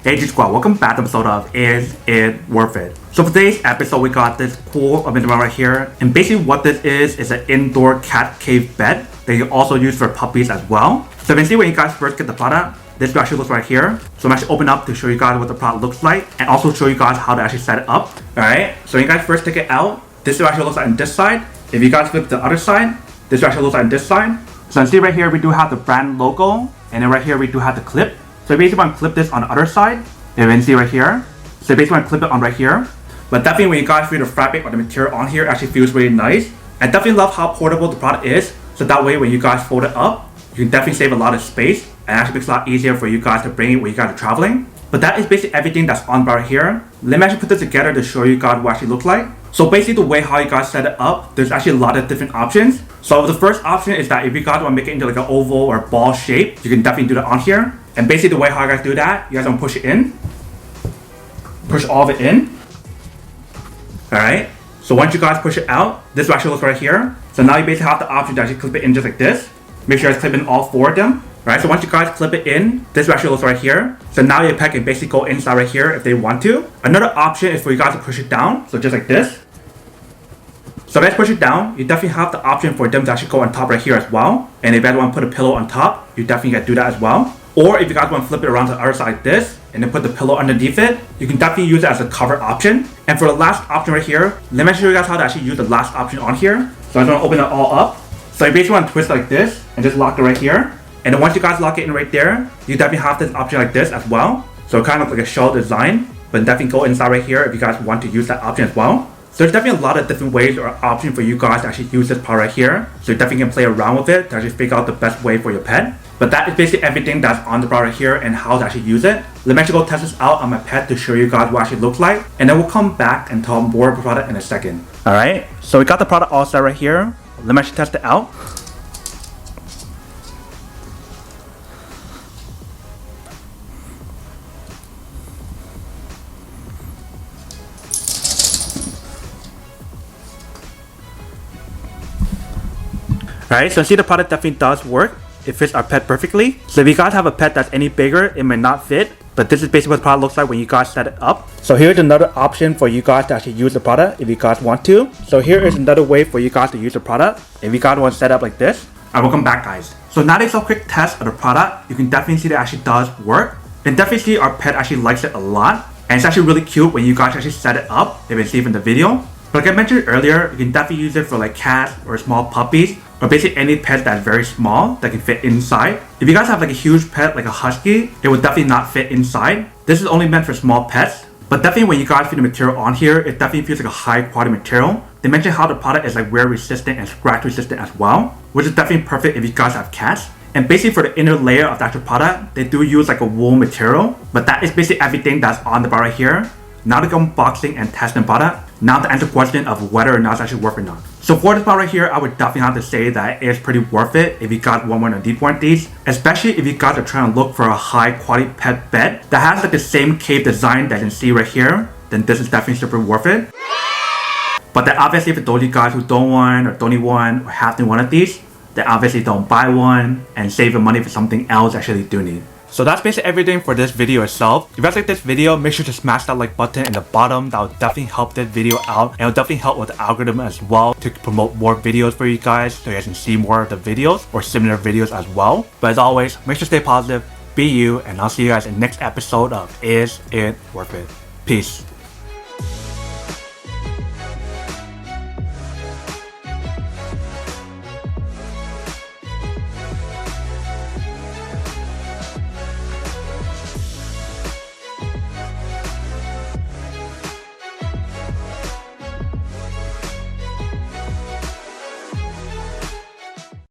Hey G Squad, welcome back to the episode of Is It Worth It? So for today's episode, we got this cool amendment right here. And basically what this is an indoor cat cave bed that you also use for puppies as well. So you can see when you guys first get the product, this actually looks right here. So I'm actually open up to show you guys what the product looks like and also show you guys how to actually set it up. Alright, so when you guys first take it out, this actually looks like on this side. If you guys flip the other side, this actually looks like on this side. So you see right here, we do have the brand logo, and then right here we do have the clip. So basically want to clip this on the other side, and you can see right here. So basically want to clip it on right here. But definitely when you guys feel the fabric or the material on here actually feels really nice. I definitely love how portable the product is. So that way when you guys fold it up, you can definitely save a lot of space and actually makes it a lot easier for you guys to bring it when you guys are traveling. But that is basically everything that's on right here. Let me actually put this together to show you guys what it actually looks like. So basically the way how you guys set it up, there's actually a lot of different options. So the first option is that if you guys want to make it into like an oval or ball shape, you can definitely do that on here. And basically the way how you guys do that, you guys want to push it in. Push all of it in. Alright. So once you guys push it out, this will actually look right here. So now you basically have the option to actually clip it in just like this. Make sure you guys clip in all four of them. Alright, so once you guys clip it in, this actually looks right here. So now your pet can basically go inside right here if they want to. Another option is for you guys to push it down, so just like this. So if you guys push it down, you definitely have the option for them to actually go on top right here as well. And if you guys want to put a pillow on top, you definitely can do that as well. Or if you guys want to flip it around to the other side like this, and then put the pillow underneath it, you can definitely use it as a cover option. And for the last option right here, let me show you guys how to actually use the last option on here. So I'm going to open it all up. So you basically want to twist like this, and just lock it right here. And then once you guys lock it in right there, you definitely have this option like this as well. So kind of like a shell design, but definitely go inside right here if you guys want to use that option as well. So there's definitely a lot of different ways or options for you guys to actually use this part right here. So you definitely can play around with it to actually figure out the best way for your pet. But that is basically everything that's on the product right here and how to actually use it. Let me actually go test this out on my pet to show you guys what it actually looks like. And then we'll come back and talk more about the product in a second. Alright, so we got the product all set right here. Let me actually test it out. Alright, so see the product definitely does work. It fits our pet perfectly. So if you guys have a pet that's any bigger, it might not fit. But this is basically what the product looks like when you guys set it up. So here's another option for you guys to actually use the product if you guys want to. So here is another way for you guys to use the product if you guys want to set up like this. Alright, welcome back guys. So now that it's a quick test of the product, you can definitely see that it actually does work. And definitely see our pet actually likes it a lot. And it's actually really cute when you guys actually set it up, if you can see from the video. But like I mentioned earlier, you can definitely use it for like cats or small puppies, or basically any pet that's very small that can fit inside. If you guys have like a huge pet like a husky, it would definitely not fit inside. This is only meant for small pets. But definitely when you guys feel the material on here, it definitely feels like a high quality material. They mentioned how the product is like wear resistant and scratch resistant as well, which is definitely perfect if you guys have cats. And basically for the inner layer of the actual product, they do use like a wool material. But that is basically everything that's on the bar right here. Now to go unboxing and testing the product. Now to answer the question of whether or not it's actually worth it or not. So for this product right here, I would definitely have to say that it is pretty worth it if you guys want one of these warranties. Especially if you guys are trying to look for a high quality pet bed that has like the same cave design that you can see right here, then this is definitely super worth it. But then obviously for those of you guys who don't want or don't need one or have to one of these, then obviously don't buy one and save your money for something else you actually do need. So that's basically everything for this video itself. If you guys like this video, make sure to smash that like button in the bottom. That will definitely help this video out, and it will definitely help with the algorithm as well to promote more videos for you guys so you guys can see more of the videos or similar videos as well. But as always, make sure to stay positive, be you, and I'll see you guys in the next episode of Is It Worth It? Peace.